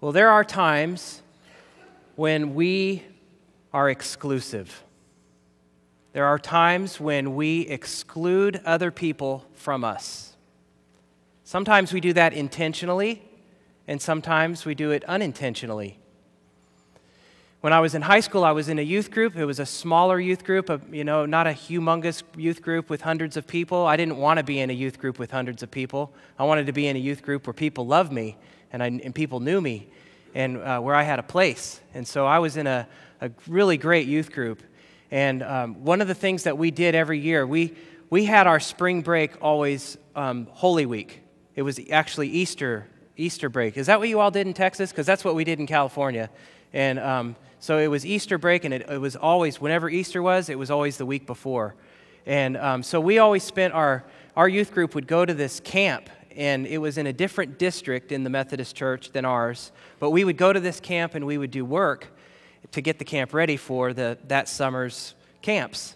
Well, there are times when we are exclusive. There are times when we exclude other people from us. Sometimes we do that intentionally, and sometimes we do it unintentionally. When I was in high school, I was in a youth group. It was a smaller youth group, not a humongous youth group with hundreds of people. I didn't want to be in a youth group with hundreds of people. I wanted to be in a youth group where people loved me and people knew me and where I had a place. And so I was in a really great youth group. And one of the things that we did every year, we had our spring break always Holy Week. It was actually Easter break. Is that what you all did in Texas? Because that's what we did in California. And so it was Easter break, and it was always, whenever Easter was, it was always the week before. And so we always spent, our youth group would go to this camp, and it was in a different district in the Methodist Church than ours. But we would go to this camp, and we would do work to get the camp ready for that summer's camps.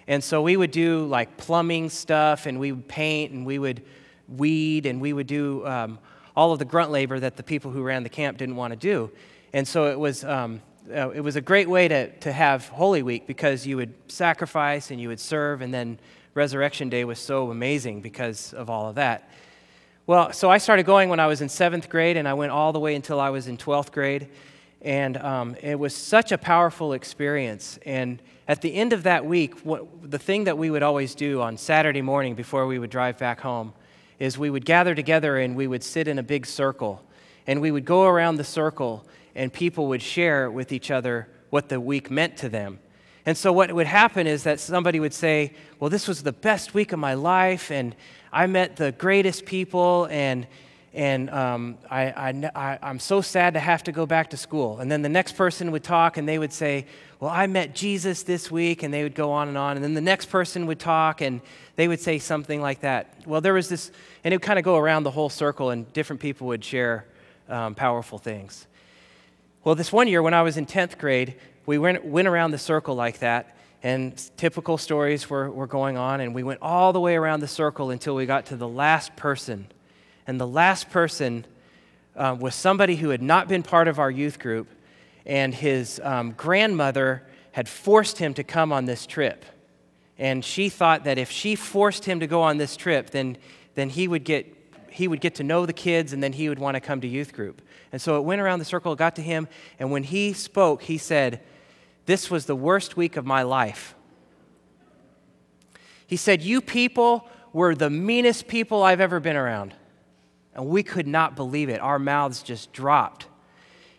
And so we would do like plumbing stuff, and we would paint, and we would weed, and we would do all of the grunt labor that the people who ran the camp didn't want to do. And so it was a great way to have Holy Week, because you would sacrifice and you would serve, and then Resurrection Day was so amazing because of all of that. Well, so I started going when I was in 7th grade, and I went all the way until I was in 12th grade, and it was such a powerful experience. And at the end of that week, the thing that we would always do on Saturday morning before we would drive back home is we would gather together and we would sit in a big circle, and we would go around the circle, and people would share with each other what the week meant to them. And so what would happen is that somebody would say, well, this was the best week of my life, and I met the greatest people, and I'm so sad to have to go back to school. And then the next person would talk, and they would say, well, I met Jesus this week, and they would go on. And then the next person would talk, and they would say something like that. Well, there was this, and it would kind of go around the whole circle, and different people would share powerful things. Well, this one year when I was in 10th grade, we went around the circle like that, and typical stories were going on, and we went all the way around the circle until we got to the last person. And the last person was somebody who had not been part of our youth group, and his grandmother had forced him to come on this trip. And she thought that if she forced him to go on this trip, then he would get to know the kids, and then he would want to come to youth group. And so it went around the circle, got to him, and when he spoke, he said, "This was the worst week of my life." He said, "You people were the meanest people I've ever been around." And we could not believe it. Our mouths just dropped.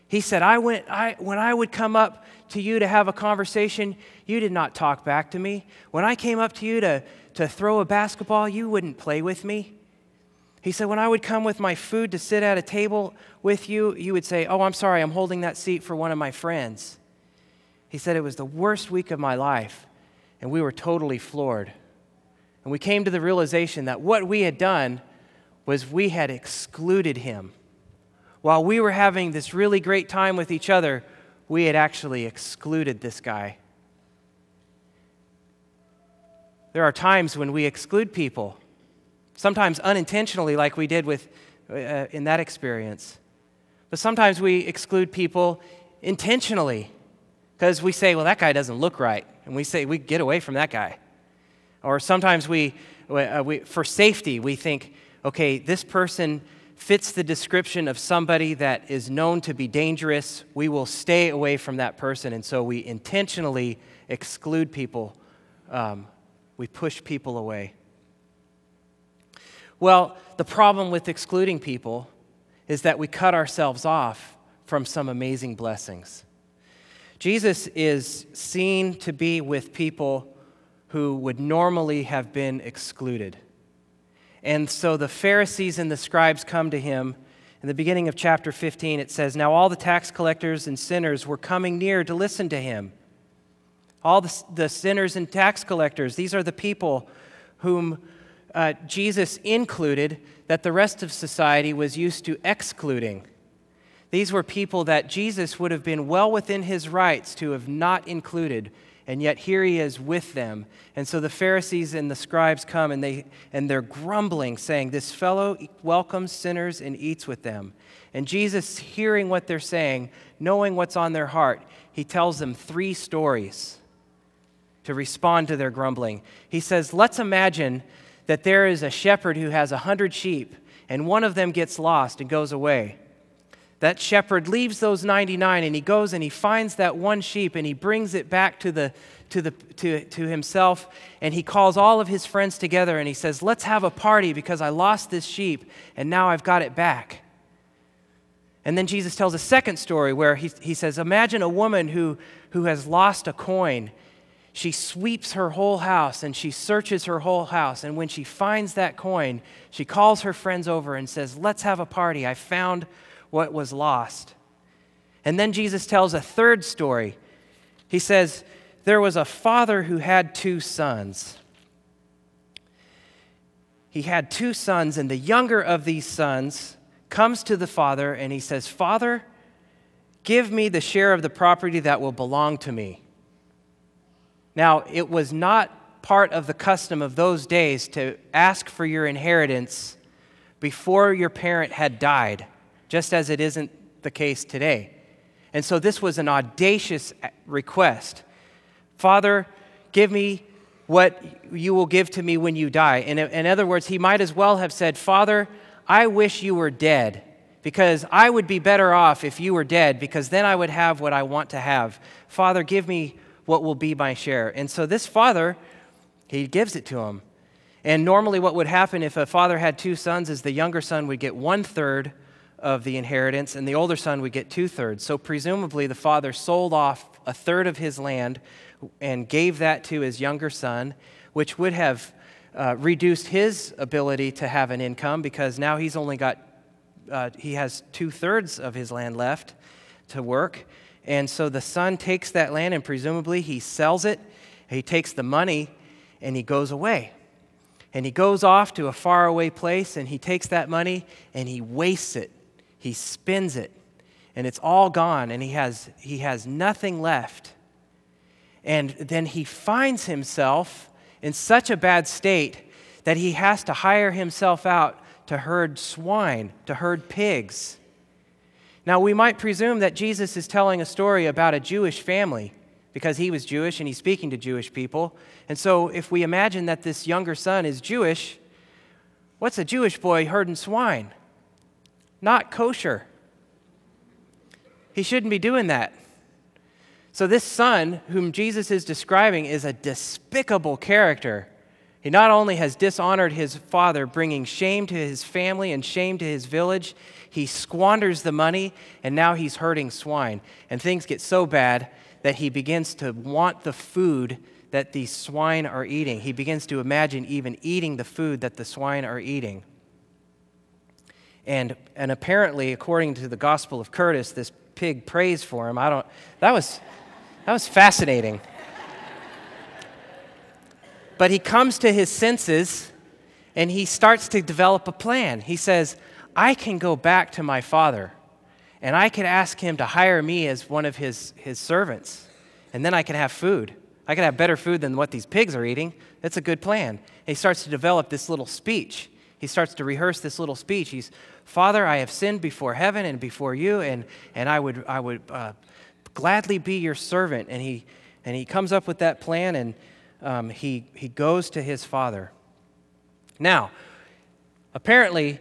He said, when I would come up to you to have a conversation, you did not talk back to me. When I came up to you to throw a basketball, you wouldn't play with me. He said, when I would come with my food to sit at a table with you, you would say, "Oh, I'm sorry, I'm holding that seat for one of my friends." He said, it was the worst week of my life, and we were totally floored. And we came to the realization that what we had done was we had excluded him. While we were having this really great time with each other, we had actually excluded this guy. There are times when we exclude people, sometimes unintentionally like we did in that experience. But sometimes we exclude people intentionally because we say, well, that guy doesn't look right. And we say, we get away from that guy. Or sometimes we for safety, we think, okay, this person fits the description of somebody that is known to be dangerous. We will stay away from that person. And so we intentionally exclude people. We push people away. Well, the problem with excluding people is that we cut ourselves off from some amazing blessings. Jesus is seen to be with people who would normally have been excluded. And so the Pharisees and the scribes come to him. In the beginning of chapter 15, it says, "Now all the tax collectors and sinners were coming near to listen to him." All the sinners and tax collectors, these are the people whom Jesus included that the rest of society was used to excluding. These were people that Jesus would have been well within his rights to have not included. and yet here he is with them. And so the Pharisees and the scribes come, and they're grumbling, saying, "This fellow welcomes sinners and eats with them." And Jesus, hearing what they're saying, knowing what's on their heart, he tells them 3 stories to respond to their grumbling. He says, let's imagine that there is a shepherd who has 100 sheep, and one of them gets lost and goes away. That shepherd leaves those 99, and he goes and he finds that one sheep, and he brings it back to himself, and he calls all of his friends together, and he says, let's have a party because I lost this sheep, and now I've got it back. And then Jesus tells a second story where he says, imagine a woman who has lost a coin. She sweeps her whole house and she searches her whole house. And when she finds that coin, she calls her friends over and says, let's have a party. I found what was lost. And then Jesus tells a third story. He says, there was a father who had 2 sons. He had 2 sons, and the younger of these sons comes to the father and he says, Father, give me the share of the property that will belong to me. Now, it was not part of the custom of those days to ask for your inheritance before your parent had died, just as it isn't the case today. And so this was an audacious request. Father, give me what you will give to me when you die. In other words, he might as well have said, Father, I wish you were dead, because I would be better off if you were dead, because then I would have what I want to have. Father, give me what will be my share. And so this father, he gives it to him. And normally what would happen if a father had 2 sons is the younger son would get 1/3 of the inheritance, and the older son would get 2/3. So presumably the father sold off 1/3 of his land and gave that to his younger son, which would have reduced his ability to have an income, because now he's only got, he has 2/3 of his land left to work. And so the son takes that land and presumably he sells it, he takes the money, and he goes away. And he goes off to a faraway place, and he takes that money and he wastes it. He spends it, and it's all gone, and he has nothing left. And then he finds himself in such a bad state that he has to hire himself out to herd swine, to herd pigs. Now, we might presume that Jesus is telling a story about a Jewish family because he was Jewish and he's speaking to Jewish people. And so if we imagine that this younger son is Jewish, what's a Jewish boy herding swine? Not kosher. He shouldn't be doing that. So this son, whom Jesus is describing, is a despicable character. He not only has dishonored his father, bringing shame to his family and shame to his village, he squanders the money, and now he's herding swine. And things get so bad that he begins to want the food that these swine are eating. He begins to imagine even eating the food that the swine are eating. And apparently, according to the Gospel of Curtis, this pig prays for him. That was fascinating. But he comes to his senses, and he starts to develop a plan. He says, I can go back to my father, and I can ask him to hire me as one of his servants, and then I can have food. I can have better food than what these pigs are eating. That's a good plan. And he starts to develop this little speech. He starts to rehearse this little speech. He's, Father, I have sinned before heaven and before you, and I would gladly be your servant. And he comes up with that plan, and he goes to his father. Now, apparently,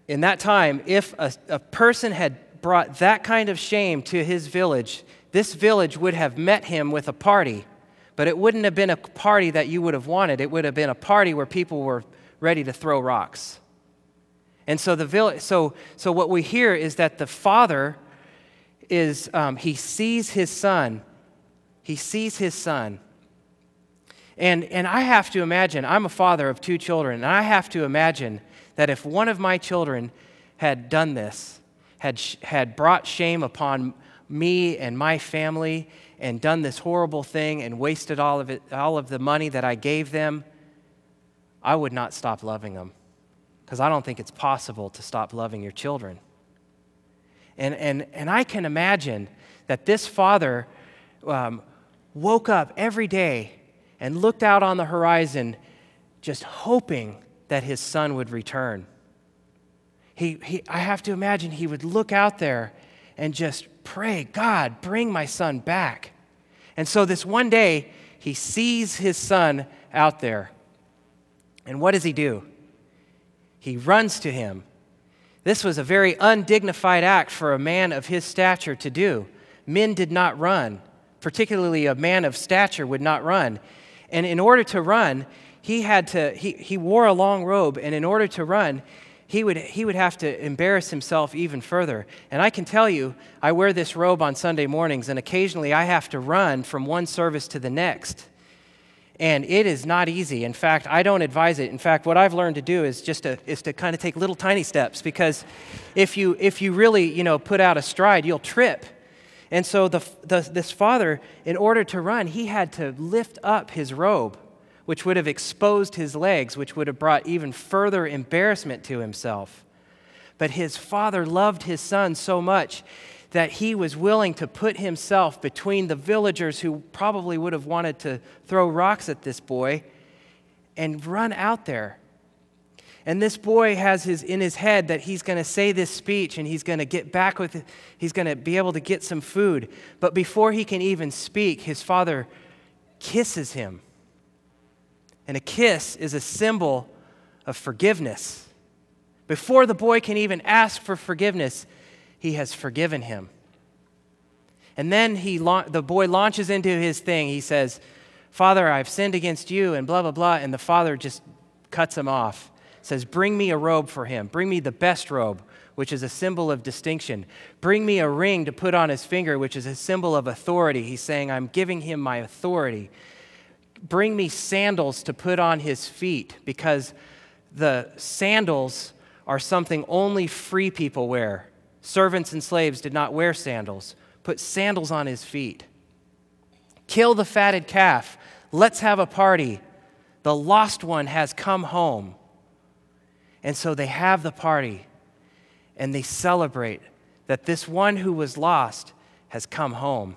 in that time, if a person had brought that kind of shame to his village, this village would have met him with a party. But it wouldn't have been a party that you would have wanted. It would have been a party where people were ready to throw rocks. And so the village, so what we hear is that the father is, he sees his son. He sees his son. And I have to imagine, I'm a father of 2 children, and I have to imagine that if one of my children had done this, had brought shame upon me and my family and done this horrible thing and wasted all of the money that I gave them, I would not stop loving them, because I don't think it's possible to stop loving your children. And I can imagine that this father woke up every day and looked out on the horizon just hoping that his son would return. I have to imagine he would look out there and just pray, God, bring my son back. And so this one day, he sees his son out there. And what does he do? He runs to him. This was a very undignified act for a man of his stature to do. Men did not run, particularly a man of stature would not run. And in order to run, he wore a long robe, and in order to run, he would have to embarrass himself even further. And I can tell you, I wear this robe on Sunday mornings, and occasionally I have to run from one service to the next. And it is not easy. In fact, I don't advise it. In fact, what I've learned to do is to kind of take little tiny steps, because if you really, put out a stride, you'll trip. And so this father, in order to run, he had to lift up his robe, which would have exposed his legs, which would have brought even further embarrassment to himself. But his father loved his son so much that he was willing to put himself between the villagers who probably would have wanted to throw rocks at this boy and run out there. And this boy has in his head that he's going to say this speech and he's going to get back with it. He's going to be able to get some food. But before he can even speak, his father kisses him. And a kiss is a symbol of forgiveness. Before the boy can even ask for forgiveness, he has forgiven him. And then the boy launches into his thing. He says, Father, I've sinned against you, and blah, blah, blah. And the father just cuts him off. Says, bring me a robe for him. Bring me the best robe, which is a symbol of distinction. Bring me a ring to put on his finger, which is a symbol of authority. He's saying, I'm giving him my authority. Bring me sandals to put on his feet, because the sandals are something only free people wear. Servants and slaves did not wear sandals. Put sandals on his feet. Kill the fatted calf. Let's have a party. The lost one has come home. And so they have the party, and they celebrate that this one who was lost has come home.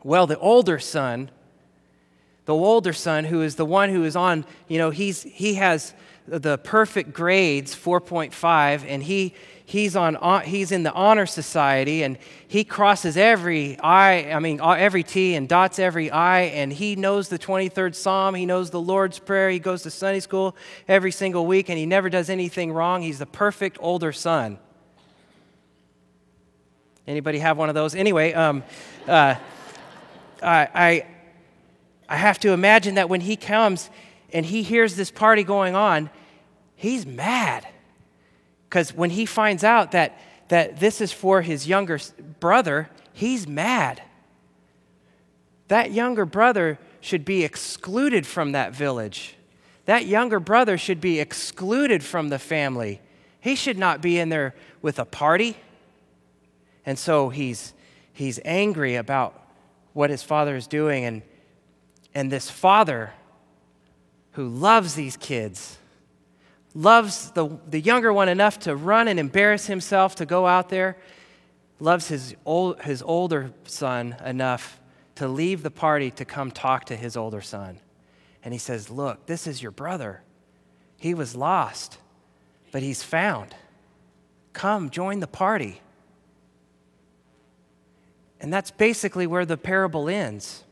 Well, the older son, who is the one who is on, he has the perfect grades, 4.5, and he's in the honor society, and he crosses every T and dots every I, and he knows the 23rd Psalm, he knows the Lord's Prayer, he goes to Sunday school every single week, and he never does anything wrong. He's the perfect older son. Anybody have one of those? Anyway, I have to imagine that when he comes and he hears this party going on, he's mad. Because when he finds out that this is for his younger brother, he's mad. That younger brother should be excluded from that village. That younger brother should be excluded from the family. He should not be in there with a party. And so he's angry about what his father is doing. And this father who loves these kids, loves the younger one enough to run and embarrass himself to go out there, loves his older son enough to leave the party to come talk to his older son. And he says, look, this is your brother. He was lost, but he's found. Come, join the party. And that's basically where the parable ends.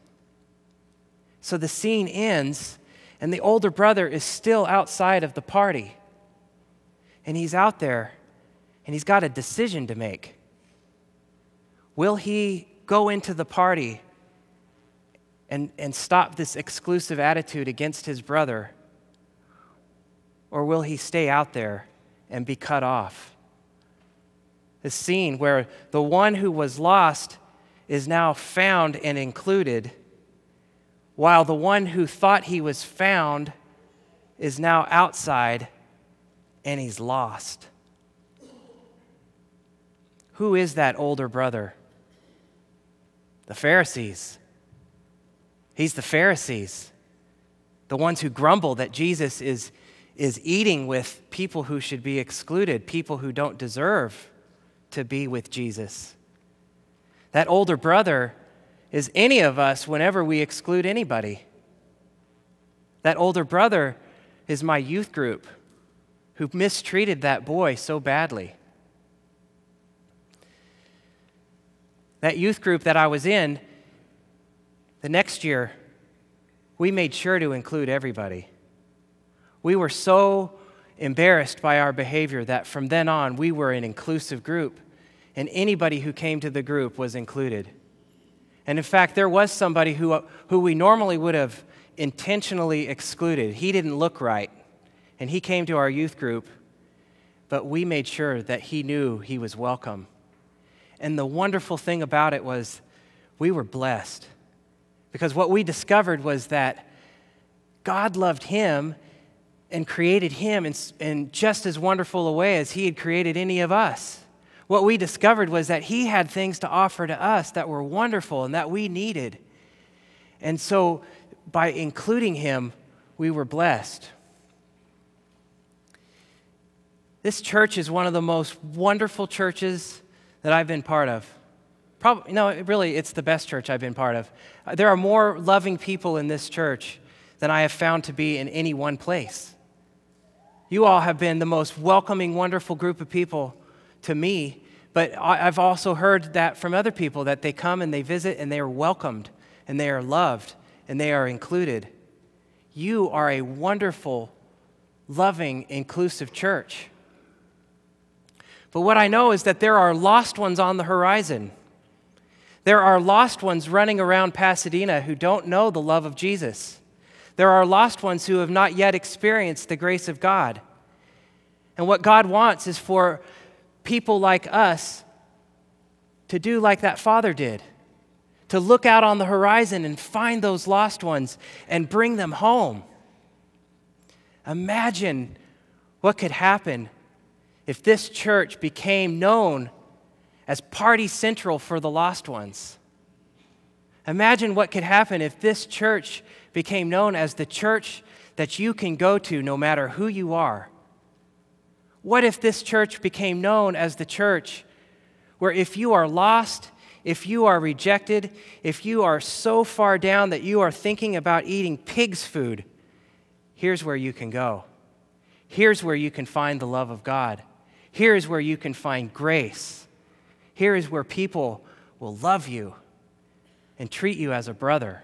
So the scene ends, and the older brother is still outside of the party. And he's out there, and he's got a decision to make. Will he go into the party and stop this exclusive attitude against his brother? Or will he stay out there and be cut off? This scene where the one who was lost is now found and included, while the one who thought he was found is now outside and he's lost. Who is that older brother? The Pharisees. He's the Pharisees, the ones who grumble that Jesus is eating with people who should be excluded, people who don't deserve to be with Jesus. That older brother is any of us whenever we exclude anybody. That older brother is my youth group who mistreated that boy so badly. That youth group that I was in, the next year, we made sure to include everybody. We were so embarrassed by our behavior that from then on, we were an inclusive group, and anybody who came to the group was included. And in fact, there was somebody who we normally would have intentionally excluded. He didn't look right, and he came to our youth group, but we made sure that he knew he was welcome. And the wonderful thing about it was we were blessed, because what we discovered was that God loved him and created him in just as wonderful a way as he had created any of us. What we discovered was that he had things to offer to us that were wonderful and that we needed. And so by including him, we were blessed. This church is one of the most wonderful churches that I've been part of. Really, it's the best church I've been part of. There are more loving people in this church than I have found to be in any one place. You all have been the most welcoming, wonderful group of people to me, but I've also heard that from other people, that they come and they visit and they are welcomed and they are loved and they are included. You are a wonderful, loving, inclusive church. But what I know is that there are lost ones on the horizon. There are lost ones running around Pasadena who don't know the love of Jesus. There are lost ones who have not yet experienced the grace of God. And what God wants is for people like us to do like that father did, to look out on the horizon and find those lost ones and bring them home. Imagine what could happen if this church became known as Party Central for the lost ones. Imagine what could happen if this church became known as the church that you can go to no matter who you are. What if this church became known as the church where if you are lost, if you are rejected, if you are so far down that you are thinking about eating pig's food, here's where you can go. Here's where you can find the love of God. Here is where you can find grace. Here is where people will love you and treat you as a brother.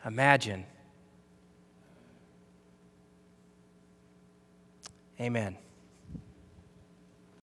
Imagine. Amen.